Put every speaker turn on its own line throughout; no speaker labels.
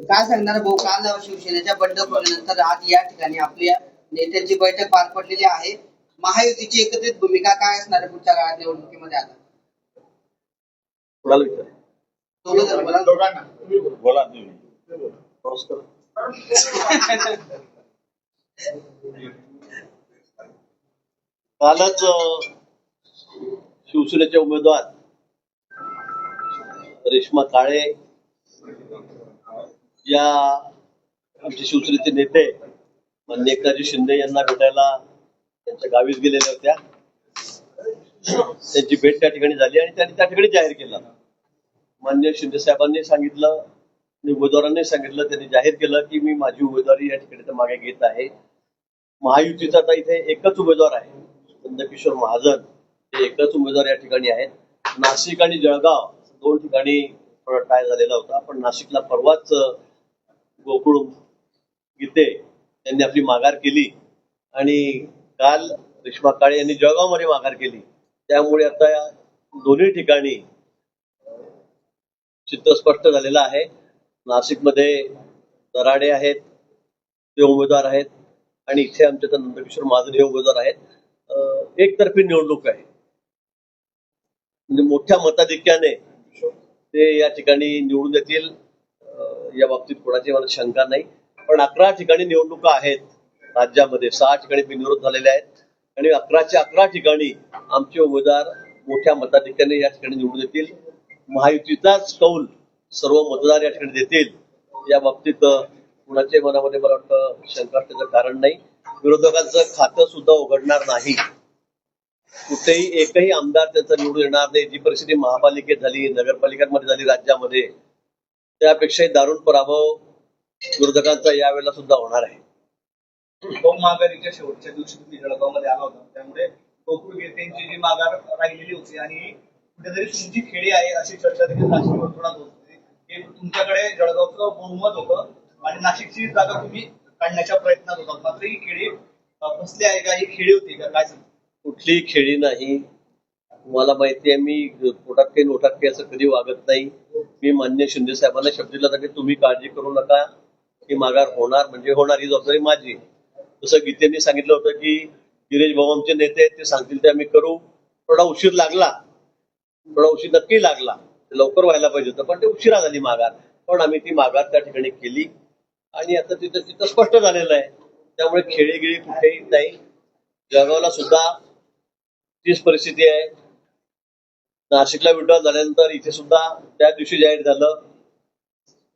काय सांगणार भाऊ, काल शिवसेनेच्या बंडखोरीनंतर आज या ठिकाणी आपल्या नेत्यांची बैठक पार पडलेली आहे. महायुतीची एकत्रित भूमिका काय असणार आहे पुढच्या काळात निवडणुकीमध्ये? आता
कोणाला विचार
दोघांना
बोला. कालच शिवसेनेचे उमेदवार रेश्मा काळे या आमचे शिवसेनेचे नेते माननीय एकनाथजी शिंदे यांना भेटायला त्यांच्या गावीच गेलेल्या होत्या. त्यांची भेट त्या ठिकाणी झाली आणि त्यांनी त्या ठिकाणी जाहीर केलं. माननीय शिंदे साहेबांनी सांगितलं, उमेदवारांनी सांगितलं, त्यांनी जाहीर केलं की मी माझी उमेदवारी या ठिकाणी तर मागे घेत आहे. महायुतीचा आता इथे एकच उमेदवार आहे, नंदकिशोर महाजन, हे एकच उमेदवार या ठिकाणी आहेत. नाशिक आणि जळगाव दोन ठिकाणी टाय झालेला होता, पण नाशिकला परवाच गोकुळ गीते यांनी आपली माघार केली आणि काल रेश्मा काळे यांनी जळगावमध्ये माघार केली. त्यामुळे आता या दोन्ही ठिकाणी चित्र स्पष्ट झालेलं आहे. नाशिकमध्ये दराडे आहेत, ते उमेदवार आहेत, आणि इथे आमच्या तर नंदकिशोर महाजन हे उमेदवार आहेत. एकतर्फी निवडणूक आहे, म्हणजे मोठ्या मताधिक्याने ते या ठिकाणी निवडून येतील या बाबतीत कोणाची मला शंका नाही. पण 11 ठिकाणी निवडणुका आहेत राज्यामध्ये, 6 ठिकाणी बिनविरोध झालेले आहेत आणि 11च्या 11 ठिकाणी आमचे उमेदवार मोठ्या मताधिक्याने या ठिकाणी निवडून येतील. महायुतीचाच कौल सर्व मतदार या ठिकाणी देतील, या बाबतीत कुणाच्या मनामध्ये मला वाटतं शंका असण्याचं कारण नाही. विरोधकांचं खातं सुद्धा उघडणार नाही, कुठेही एकही आमदार त्याचा निवडून येणार नाही. जी परिस्थिती महापालिकेत झाली, नगरपालिकांमध्ये झाली राज्यामध्ये, त्यापेक्षाही दारुण पराभव विरोधकांचा यावेळेला सुद्धा होणार आहे.
महागारीच्या शेवटच्या दिवशी तुम्ही जळगावमध्ये आला होता, त्यामुळे गोकुळ गीतेंची जी माघार राहिलेली होती आणि कुठेतरी तुमची खेळी आहे अशी चर्चा देखील नाशिक वर्तुळात होत होती की तुमच्याकडे जळगावचं बहुमत होतं आणि नाशिकची जागा तुम्ही काढण्याच्या प्रयत्नात होता, मात्र ही खेळी फसली आहे का? ही खेळी होती का? काय सांगता?
कुठलीही खेळी नाही. मला माहिती आहे, मी पोटात काही नोटात काही असं कधी वागत नाही. मी मान्य शिंदे साहेबांना शब्द दिला होता की तुम्ही काळजी करू नका, ही माघार होणार म्हणजे होणार, ही जबाबदारी माझी. जसं गीतेंनी सांगितलं होतं की गिरीश भाऊ आमचे नेते आहेत, ते सांगतील ते आम्ही करू. थोडा उशीर लागला, थोडा उशीर नक्की लागला, लवकर व्हायला पाहिजे होतं, पण ते उशिरा झाली माघार. पण आम्ही ती माघार त्या ठिकाणी केली आणि आता तिथं स्पष्ट झालेलं आहे. त्यामुळे खेळीगिळी कुठेही नाही. जळगावला सुद्धा तीच परिस्थिती आहे. नाशिकला विड्रॉल झाल्यानंतर इथे सुद्धा त्या दिवशी जाहीर झालं.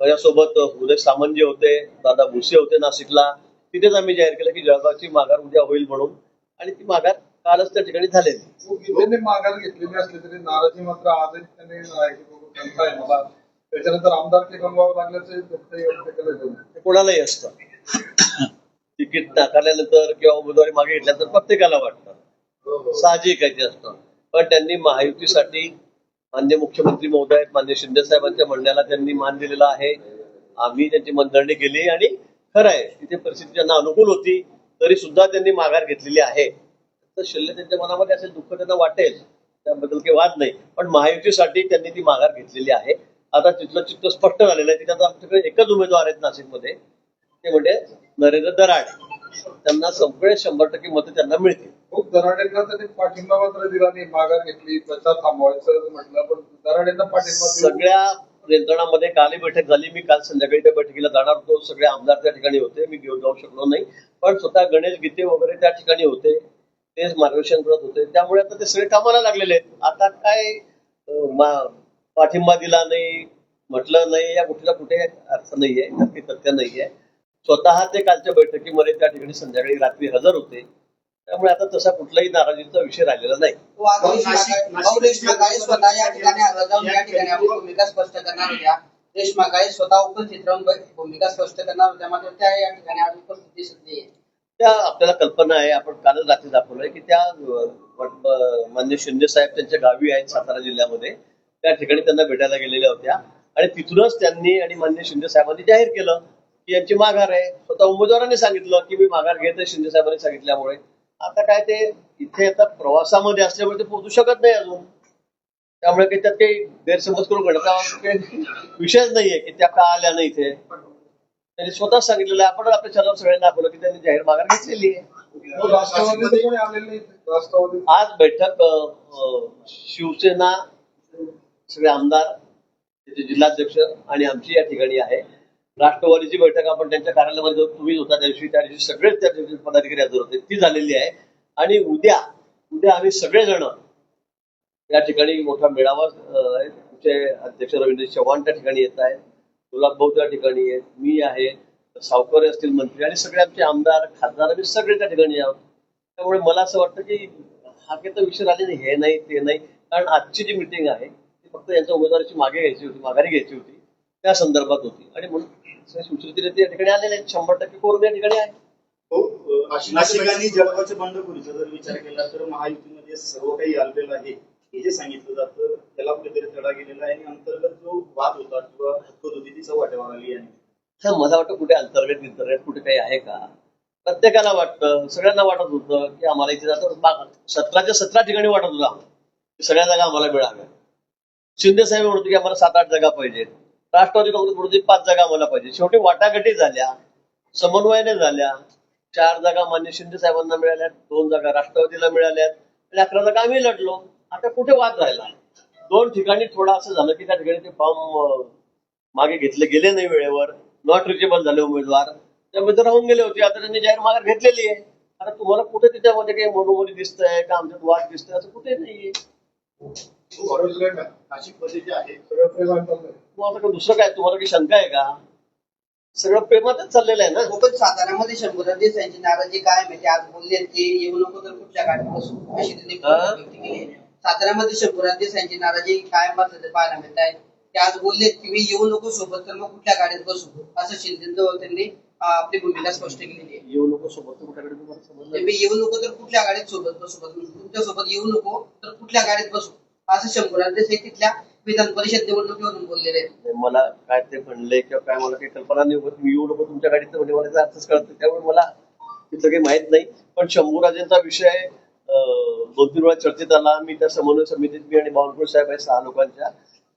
माझ्यासोबत उदय सामंत जे होते, दादा भुसे होते नाशिकला, तिथेच आम्ही जाहीर केलं की जळगावची माघार उद्या होईल म्हणून, आणि ती माघार कालच त्या ठिकाणी झालेली.
गीतेने माघार घेतलेली असली तरी नाराजी मात्र आजही त्यांनी मला त्याच्यानंतर आमदारकी गमवावं लागल्याचं
कोणालाही असतं. तिकीट नाकारल्यानंतर किंवा उमेदवारी मागे घेतल्यानंतर प्रत्येकाला वाटतं, साहजिक आहे ते असतं. पण त्यांनी महायुतीसाठी मान्य मुख्यमंत्री महोदय मान्य शिंदे साहेबांच्या म्हणण्याला त्यांनी मान दिलेला आहे. आम्ही त्यांची मनधरणी केली आणि खरं आहे तिथे परिस्थिती त्यांना अनुकूल होती तरी सुद्धा त्यांनी माघार घेतलेली आहे. तर शिल्लक त्यांच्या मनामध्ये असेल, दुःख त्यांना वाटेल, त्याबद्दल काही वाद नाही. पण महायुतीसाठी त्यांनी ती माघार घेतलेली आहे. आता तिथलं चित्र स्पष्ट झालेलं आहे. तिथे आमच्याकडे एकच उमेदवार आहेत नाशिकमध्ये, ते म्हणजे नरेंद्र दराडे. त्यांना सगळे 100% मतं त्यांना मिळतील.
खूप दराडेंना त्यांनी पाठिंबा मात्र दिला नाही, माघार घेतली, प्रचार थांबवायचं म्हटलं, पण दराडेंना पाठिंबा
सगळ्या यंत्रणांमध्ये कालही बैठक झाली. मी काल संध्याकाळी त्या बैठकीला जाणार होतो. सगळे आमदार त्या ठिकाणी होते, मी घेऊन जाऊ शकलो नाही. पण स्वतः गणेश गीते वगैरे त्या ठिकाणी होते, तेच मार्गदर्शन करत होते. त्यामुळे आता ते सगळे कामाला लागलेले आहेत. आता काय पाठिंबा दिला नाही, म्हटलं नाही, या गोष्टीला कुठे अर्थ नाहीये, नक्की तथ्य नाहीये. स्वतः ते कालच्या बैठकीमध्ये त्या ठिकाणी संध्याकाळी रात्री हजर होते. त्यामुळे आता तसा कुठलाही नाराजीचा विषय राहिलेला नाही.
रेश्मा काळे स्वतः या ठिकाणी आपली भूमिका स्पष्ट करणार होत्या. रेश्मा काळे स्वतः उपस्थित राहून भूमिका स्पष्ट करणार होत्या, मात्र त्या या ठिकाणी आज उपस्थित दिसत नाहीये.
त्या आपल्याला कल्पना आहे, आपण कालच रात्री दाखवलंय की त्या मान्य शिंदे साहेब त्यांच्या गावी आहेत सातारा जिल्ह्यामध्ये, त्या ठिकाणी त्यांना भेटायला गेलेल्या होत्या आणि तिथूनच त्यांनी आणि मान्य शिंदे साहेबांनी जाहीर केलं की यांची माघार आहे. स्वतः उमेदवारांनी सांगितलं की मी माघार घेत आहे शिंदे साहेबांनी सांगितल्यामुळे. आता काय ते इथे आता प्रवासामध्ये असल्यामुळे ते पोहोचू शकत नाही अजून, त्यामुळे काही त्यात काही गैरसमज करून घडता विषयच नाहीये की त्या का आल्या नाही इथे. त्यांनी स्वतः सांगितलेलं आहे. आपण आपल्या चॅनल सगळ्यांना दाखवलं की त्यांनी जाहीर माघार घेतलेली आहे.
तो राष्ट्रवादीचे कोणी आलेले नाही राष्ट्रवादी
आज बैठक शिवसेना सगळे आमदार त्याचे जिल्हाध्यक्ष आणि आमची या ठिकाणी आहे. राष्ट्रवादीची बैठक आपण त्यांच्या कार्यालयामध्ये तुम्ही होता त्या दिवशी सगळेच त्या दिवशी पदाधिकारी हजर होते, ती झालेली आहे. आणि उद्या आम्ही सगळेजण या ठिकाणी मोठा मेळावा आहे. तुमचे अध्यक्ष रवींद्र चव्हाण त्या ठिकाणी येत आहेत, गुलाबभाऊ त्या ठिकाणी आहेत, मी आहे, सावकर असतील मंत्री आणि सगळे आमचे आमदार खासदार आम्ही सगळे त्या ठिकाणी आहोत. त्यामुळे मला असं वाटतं की हा काही तर विषय आले नाही, हे नाही ते नाही. कारण आजची जी मिटिंग आहे ती फक्त यांच्या उमेदवाराची माघारी घ्यायची होती त्या संदर्भात होती. आणि म्हणून सुशिक्षित नेते या ठिकाणी आलेले आहेत. 100% कोरम या ठिकाणी आहे.
नाशिकांनी जळगावच्या बंडखोरीचा जर विचार केला तर महायुतीमध्ये सर्व काही आलेलं आहे हे जे सांगितलं जातं त्याला कुठेतरी तडा गेलेला आहे. आणि अंतर्गत जो वाद होता किंवा हक्कत होती ती वाटेवर आली आहे.
हा, मला वाटतं कुठे अंतर्गत कुठे काही आहे का? प्रत्येकाला वाटतं, सगळ्यांना वाटत होतं की आम्हाला इथे जातं 17 ठिकाणी वाटत होता की सगळ्या जागा आम्हाला मिळाव्या. शिंदे साहेब म्हणत होते की आम्हाला 7-8 जागा पाहिजेत. राष्ट्रवादी काँग्रेस म्हणत होती 5 जागा आम्हाला पाहिजे. शेवटी वाटाघाटी झाल्या, समन्वयाने झाल्या. 4 जागा मान्य शिंदे साहेबांना मिळाल्यात, 2 जागा राष्ट्रवादीला मिळाल्यात आणि 11 जागा आम्ही लढलो. आता कुठे वाद राहिला? 2 ठिकाणी थोडं असं झालं की त्या ठिकाणी ते फॉर्म मागे घेतले गेले नाही वेळेवर, नॉट रिचेबल झाले उमेदवार, त्यामध्ये राहून गेले होते. आता त्यांनी जाहीर माघार घेतलेली आहे. आता तुम्हाला कुठे त्याच्यामध्ये काही मनोमनी दिसतंय का आमच्यात वाद दिसतंय असं कुठे नाहीये.
नाशिकमध्ये जे आहे
सगळं प्रेमात चाललंय.
तुम्हाला काही दुसरं काय, तुम्हाला काही शंका आहे का? सगळं प्रेमातच चाललेलं आहे ना.
कोकण साताऱ्यामध्ये शंभूराज देसाईंची नाराजी काय म्हणजे आज बोलले की येऊ नको तर कुठच्या गाडीत बसू अशी त्यांनी व्यक्त केली आहे. साताऱ्यामध्ये शंभूराज देसाईंची नाराजी कायम पाहायला मिळत आहे. ते आज बोलले की मी येऊ नको सोबत तर मग कुठल्या गाडीत बसू असं शिंदेजवळ त्यांनी आपली भूमिका स्पष्ट केलेली आहे.
येऊ नको सोबत कुठ्याकडे तुम्हाला समजलं.
मी येऊ नको तर कुठल्या गाडीत सोबत बसू, तुमच्या सोबत येऊ नको तर कुठल्या गाडीत बसू असं शंभूराज देसाई तिथल्या विधान परिषद निवडणुकीवरून बोललेले आहेत.
मला काय ते म्हणले किंवा काय मला काही कल्पना नाही होत. मी येऊ नको तुमच्या गाडीत म्हणजे मला त्याचा अर्थच कळत नाही. त्यामुळे मला तिथं काही माहित नाही. पण शंभूराजेंचा विषय 2-3 वेळा चर्चेत आला. मी त्या समन्वय समितीत मी आणि बावनकुळे साहेब आहे 6 लोकांच्या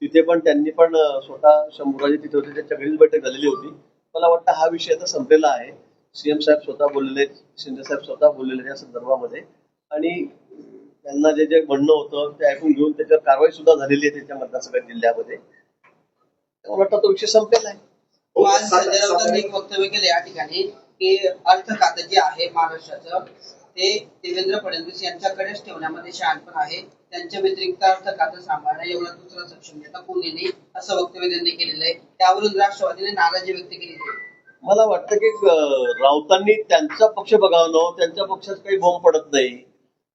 तिथे पण त्यांनी पण स्वतः शंभूराजे तिथे होते, त्यांच्या घरीच बैठक झालेली होती. मला वाटतं हा विषय आता संपलेला आहे. सीएम साहेब स्वतः बोललेले, शिंदे साहेब स्वतः बोललेले या संदर्भामध्ये. आणि त्यांना जे जे म्हणणं होतं ते ऐकून घेऊन त्याच्यावर कारवाई सुद्धा झालेली आहे त्यांच्या मतदारसंघ जिल्ह्यामध्ये. मला वाटतं तो विषय संपलेला आहे.
आज संजय राऊतांनी एक वक्तव्य केले या ठिकाणी की अर्थ खातं जे आहे महाराष्ट्राचं ते देवेंद्र फडणवीस यांच्याकडेच ठेवण्यामध्ये शहाणपण आहे. त्यांच्या व्यतिरिक्त अर्थ खातं सांभाळणं एवढा दुसरा सक्षम नेता कोणी नाही असं वक्तव्य त्यांनी केलेलं आहे. त्यावरून राष्ट्रवादीने नाराजी व्यक्त केली आहे.
मला वाटतं की राऊतांनी त्यांचा पक्ष बघावं, त्यांच्या पक्षात काही बोंब पडत नाही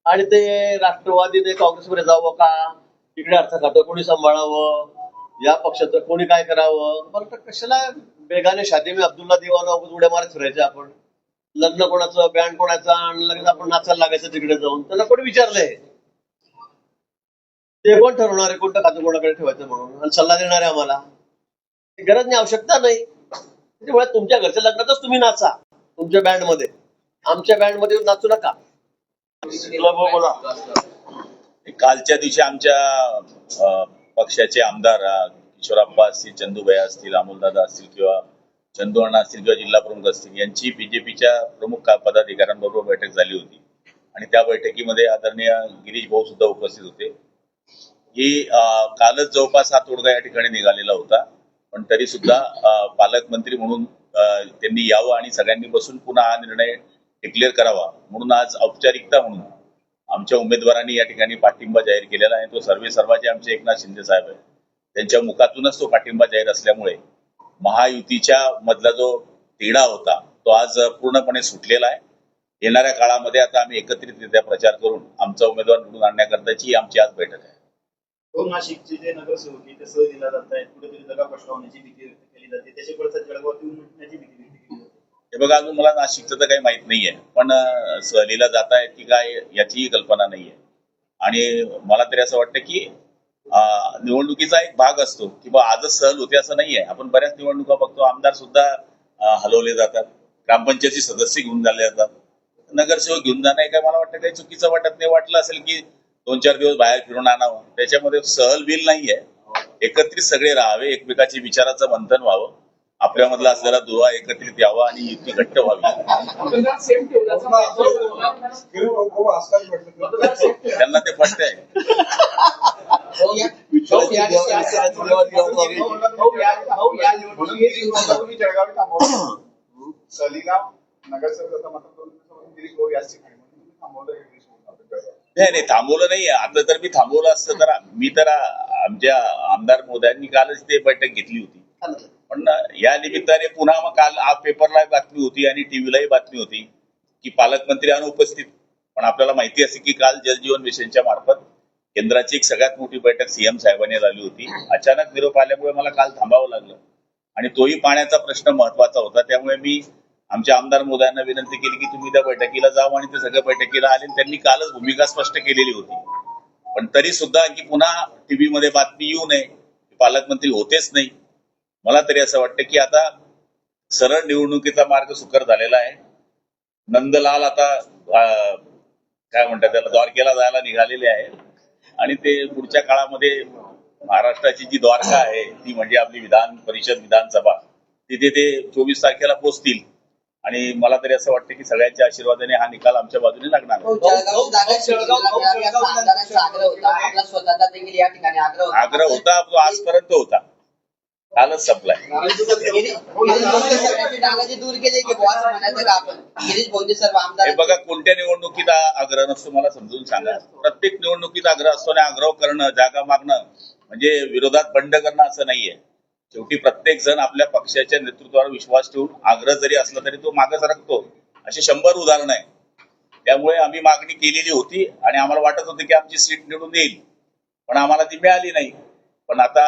आणि ते राष्ट्रवादीने काँग्रेसमध्ये जावं का, इकडे अर्थ खातं कोणी सांभाळावं, या पक्षाचं कोणी काय करावं. मला वाटतं कशाला बेगाने शादी में अब्दुल्ला दिवाना उड्या मारत फिरायचे आपण. लग्न कोणाचं, बँड कोणाचा आणि लगेच आपण नाचायला लागायचं तिकडे जाऊन. त्यांना कोणी विचारलंय? ते कोण ठरवणार आहे कोणतं खातं कोणाकडे ठेवायचं म्हणून आणि सल्ला देणार आहे आम्हाला? गरज नाही, आवश्यकता नाही. त्याच्यामुळे तुमच्या घरच्या लग्नातच तुम्ही नाचा तुमच्या बँडमध्ये, आमच्या बँडमध्ये नाचू नका. बोला.
कालच्या दिवशी आमच्या पक्षाचे आमदार किशोरप्पा असतील, चंदूभाई असतील, अमोलदादा असतील किंवा चंदू अण्णा असतील किंवा जिल्हा प्रमुख असतील यांची बीजेपीच्या प्रमुख पदाधिकाऱ्यांबरोबर बैठक झाली होती. आणि त्या बैठकीमध्ये आदरणीय गिरीश भाऊ सुद्धा उपस्थित होते. ही कालच जवळपास हा तोडगा या ठिकाणी निघालेला होता. पण तरी सुद्धा पालकमंत्री म्हणून त्यांनी यावं आणि सगळ्यांनी बसून पुन्हा हा निर्णय डिक्लेअर करावा म्हणून आज औपचारिकता म्हणून आमच्या उमेदवारांनी या ठिकाणी पाठिंबा जाहीर केलेला आहे. तो सर्वांचे आमचे एकनाथ शिंदे साहेब आहे, त्यांच्या मुखातूनच तो पाठिंबा जाहीर असल्यामुळे महायुतीच्या मधला जो तिढा होता तो आज पूर्णपणे सुटलेला आहे. येणाऱ्या काळामध्ये आता आम्ही एकत्रितरित्या प्रचार करून आमचा उमेदवार निवडून आणण्याकरताची आमची आज बैठक आहे.
नाशिकचे जे नगरसेवक आहे ते सह दिला जात आहेत, कुठेतरी जागा पसरवण्याची भीती व्यक्त केली जाते, त्याच्या पडसाद जळगावात येऊन मिटण्याची भीती व्यक्त केली जाते.
हे बघा, अजून मला नाशिकचं तर काही माहित नाहीये, पण सहलीला जात आहे की काय याचीही कल्पना नाहीये. आणि मला तरी असं वाटतं की निवडणुकीचा एक भाग असतो की बा आजच सहल होते असं नाहीये. आपण बऱ्याच निवडणुका बघतो, आमदार सुद्धा हलवले जातात, ग्रामपंचायतचे सदस्य घेऊन झाले जातात, नगरसेवक घेऊन जाणं काय मला वाटतं काही चुकीचं वाटत नाही. वाटलं असेल की 2-4 दिवस बाहेर फिरून आणावं, त्याच्यामध्ये सहल बिल नाहीये. एकत्रित सगळे राहावे, एकमेकाची विचाराचं मंथन व्हावं. आपल्यामधला असलेला दुवा एकत्रित यावा आणि युती घट्ट व्हावी त्यांना ते पटतंय.
सलीगाव नगरसेवक
नाही थांबवलं नाही. आता तर मी थांबवलं असतं तर मी तर आमच्या आमदार महोदयांनी कालच ते बैठक घेतली होती. पण या निमित्ताने पुन्हा मग काल पेपरला बातमी होती आणि टीव्हीलाही बातमी होती की पालकमंत्री अनुपस्थित. पण आपल्याला माहिती असे की काल जलजीवन मिशनच्या मार्फत केंद्राची एक सगळ्यात मोठी बैठक सीएम साहेबांनी झाली होती. अचानक निरोप आल्यामुळे मला काल थांबावं लागलं आणि तोही पाण्याचा प्रश्न महत्वाचा होता. त्यामुळे मी आमच्या आमदार महोदयांना विनंती केली की तुम्ही त्या बैठकीला जावं आणि ते सगळ्या बैठकीला आले. त्यांनी कालच भूमिका स्पष्ट केलेली होती. पण तरी सुद्धा की पुन्हा टीव्ही मध्ये बातमी येऊ नये, पालकमंत्री होतेच नाही. मला तरी असं वाटतं की आता सरळ निवडणुकीचा मार्ग सुकर झालेला आहे. नंदलाल आता काय म्हणतात त्याला द्वारकेला जायला निघालेले आहे आणि ते पुढच्या काळामध्ये महाराष्ट्राची जी द्वारका आहे ती म्हणजे आपली विधान परिषद विधानसभा तिथे ते 24 तारखेला पोहोचतील आणि मला तरी असं वाटतं की सगळ्यांच्या आशीर्वादाने हा निकाल आमच्या बाजूने लागणार. आग्रह होता तो आजपर्यंत होता, कालच संपलाय. हे बघा कोणत्या निवडणुकीत आग्रह नसतो मला समजून सांगा. प्रत्येक निवडणुकीत आग्रह असतो आणि आग्रह करणं जागा मागणं म्हणजे विरोधात बंड करणं असं नाहीये. शेवटी प्रत्येक जण आपल्या पक्षाच्या नेतृत्वावर विश्वास ठेवून आग्रह जरी असला तरी तो मागे सरकतो. अशी 100 उदाहरणं आहे. त्यामुळे आम्ही मागणी केलेली होती आणि आम्हाला वाटत होतं की आमची सीट निवडून येईल पण आम्हाला ती मिळाली नाही. पण आता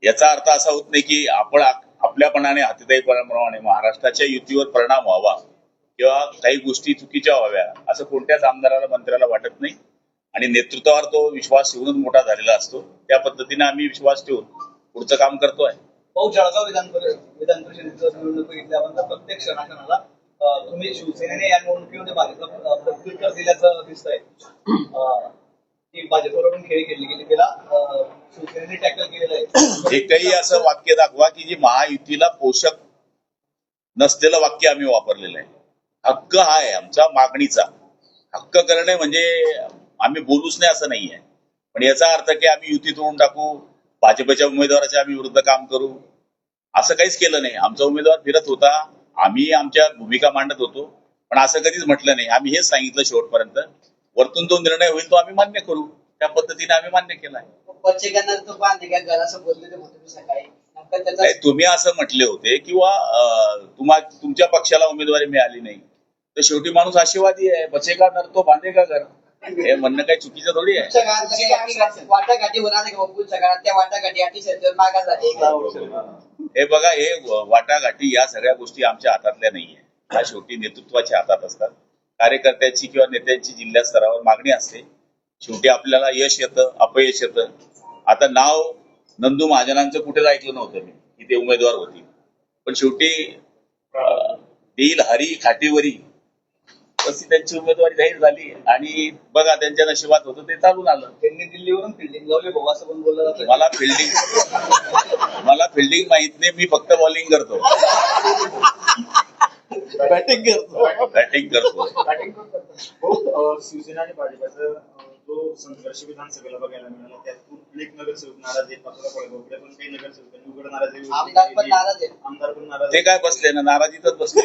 याचा अर्थ असा होत नाही की आपण आपल्यापणाने हातीदाईपणाप्रमाणे महाराष्ट्राच्या युतीवर परिणाम व्हावा किंवा काही गोष्टी चुकीच्या व्हाव्या असं कोणत्याच आमदाराला मंत्र्याला वाटत नाही आणि नेतृत्वावर तो विश्वास ठेवूनच मोठा झालेला असतो. त्या पद्धतीने आम्ही विश्वास ठेवून पुढचं काम करतोय.
जळगाव विधान परिषदेचं निवडणूक घेतल्यानंतर प्रत्येक क्षणाक्षणाला तुम्ही शिवसेनेने या निवडणुकीमध्ये भाजपला प्रत्युत्तर दिल्याचं दिसतंय की भाजपवरून खेळी खेळली गेली त्याला शिवसेनेने टॅकल केलेलं आहे.
एकही असं वाक्य दाखवा की जी महायुतीला पोषक नसलेलं वाक्य आम्ही वापरलेलं आहे. हक्क हा आहे आमचा मागणीचा. हक्क करणे म्हणजे आम्ही बोलूच नाही असं नाहीये. पण याचा अर्थ की आम्ही युती तोडून टाकू, भाजपच्या उमेदवाराच्या आम्ही विरुद्ध काम करू असं काहीच केलं नाही. आमचा उमेदवार फिरत होता, आम्ही आमच्या भूमिका मांडत होतो पण असं कधीच म्हटलं नाही. आम्ही हेच सांगितलं शेवटपर्यंत वरतून जो निर्णय होईल तो आम्ही मान्य करू. त्या पद्धतीने आम्ही मान्य केलाय. नाही तुम्ही असं म्हटले होते किंवा तुमच्या पक्षाला उमेदवारी मिळाली नाही तर शेवटी माणूस आशीर्वादी आहे. बचेगा नर तो बांधेगा घर हे म्हणणं काही चुकीचं थोडी आहे.
वाटाघाटी होणार नाही पुढच्या काळात त्या वाटाघाटी अटी मागास
हे बघा हे वाटाघाटी या सगळ्या गोष्टी आमच्या हातातल्या नाहीये. ह्या शेवटी नेतृत्वाच्या हातात असतात. कार्यकर्त्यांची किंवा नेत्यांची जिल्हा स्तरावर मागणी असते. शेवटी आपल्याला यश येतं अपयश येतं. आता नाव नंदू महाजनांचं कुठेच ऐकलं नव्हतं मी की ते उमेदवार होतील पण शेवटी देईल हरी खाटीवरी तशी त्यांची उमेदवारी जाहीर झाली आणि बघा त्यांच्या नशिबात होतं ते चालून आलं.
त्यांनी दिल्लीवरून फिल्डिंग लावली भाऊ असं पण बोललं जातं.
मला फिल्डिंग माहित नाही. मी फक्त बॉलिंग करतो, बॅटिंग करतो.
शिवसेना आणि भाजपचा जो संघर्ष विधानसभेला बघायला मिळाला त्यातून अनेक नगरसेवक नाराज आहेत. पण काही नगरसेवकांनी उघड नाराजी आमदार पण नाराज.
ते काय बसले ना नाराजीतच बसले.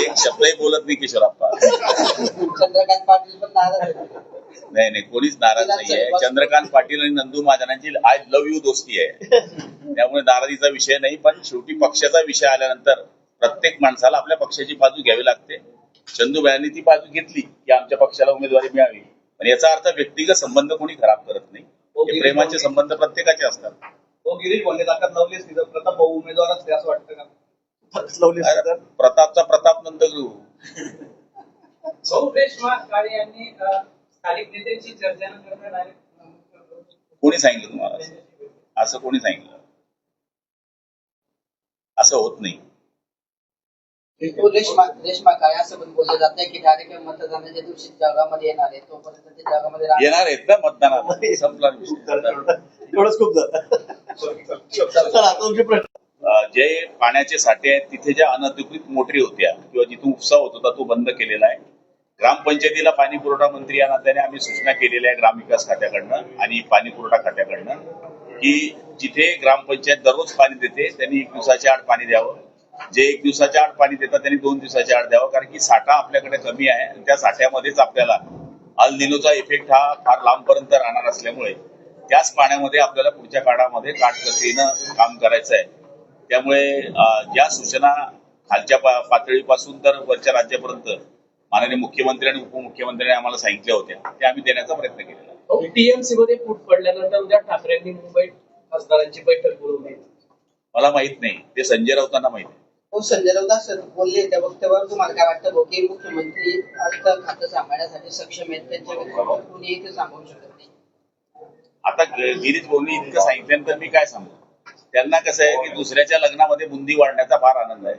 एक शब्दही बोलत नाही किशोरप्पा.
चंद्रकांत पाटील पण नाराज
नाही कोणीच नाराज नाहीये. चंद्रकांत पाटील आणि नंदू महाजनांची आय लव्ह यू दोस्ती आहे. त्यामुळे नाराजीचा विषय नाही. पण शेवटी पक्षाचा विषय आल्यानंतर प्रत्येक माणसाला आपल्या पक्षाची बाजू घ्यावी लागते. चंदूबाईंनी ती बाजू घेतली की आमच्या पक्षाला उमेदवारी मिळावी. पण याचा अर्थ व्यक्तिगत संबंध कोणी खराब करत नाही. प्रेमाचे संबंध प्रत्येकाचे असतात.
गिरीश भोंडे ताकद लावली असती तर प्रताप भाऊ उमेदवार असते असं वाटतं का?
प्रतापचा प्रताप नंद घेऊ.
काळे यांनी स्थानिक नेत्यांची चर्चा न करता
कोणी सांगितलं तुम्हाला? असं कोणी सांगितलं? असं होत नाही.
रेश्मा काळे असं पण बोललं जात नाही की डायरेक्ट मतदानाच्या दिवशी जगामध्ये येणार आहे तोपर्यंत ते जगामध्ये
येणार आहेत ना मतदानाला. संपला विषय.
एवढंच खूप झालं.
जे पाण्याचे साठे आहेत तिथे ज्या अनधिकृत मोटरी होत्या किंवा जिथून उपसा होत होता तो बंद केलेला आहे. ग्रामपंचायतीला पाणी पुरवठा मंत्री या नात्याने आम्ही सूचना केलेल्या आहे ग्रामविकास खात्याकडनं आणि पाणी पुरवठा खात्याकडनं की जिथे ग्रामपंचायत दररोज पाणी देते त्यांनी 1 दिवसाच्या आड पाणी द्यावं. जे 1 दिवसाच्या आड पाणी देतात त्यांनी 2 दिवसाच्या आड द्यावं, कारण की साठा आपल्याकडे कमी आहे आणि त्या साठ्यामध्येच आपल्याला अल निनोचा इफेक्ट हा फार लांबपर्यंत राहणार असल्यामुळे त्याच पाण्यामध्ये आपल्याला पुढच्या काळामध्ये काटकसरीनं काम करायचं आहे. त्यामुळे या सूचना खालच्या पातळीपासून तर वरच्या राज्यापर्यंत माननीय मुख्यमंत्री आणि उपमुख्यमंत्र्यांनी आम्हाला सांगितल्या होत्या त्या आम्ही देण्याचा प्रयत्न केलेला.
टीएमसी मध्ये फूट पडल्यानंतर उद्या ठाकरेंनी मुंबईत खासदारांची बैठक बोलवली.
मला माहित नाही, ते संजय राऊतांना माहित आहे.
हो, संजय राऊत असं बोलले त्या वक्तव्यावर तुम्हाला काय वाटतं भाऊ की मुख्यमंत्री आता खातं सांभाळण्यासाठी सक्षम आहेत, त्यांच्या व्यतिरिक्त कोणीही ते सांभाळू शकत नाही?
आता गिरीश भाऊंनी इतकं सांगितल्यानंतर मी काय सांगू. त्यांना कसं आहे की दुसऱ्याच्या लग्नामध्ये बुंदी वाढण्याचा फार आनंद आहे.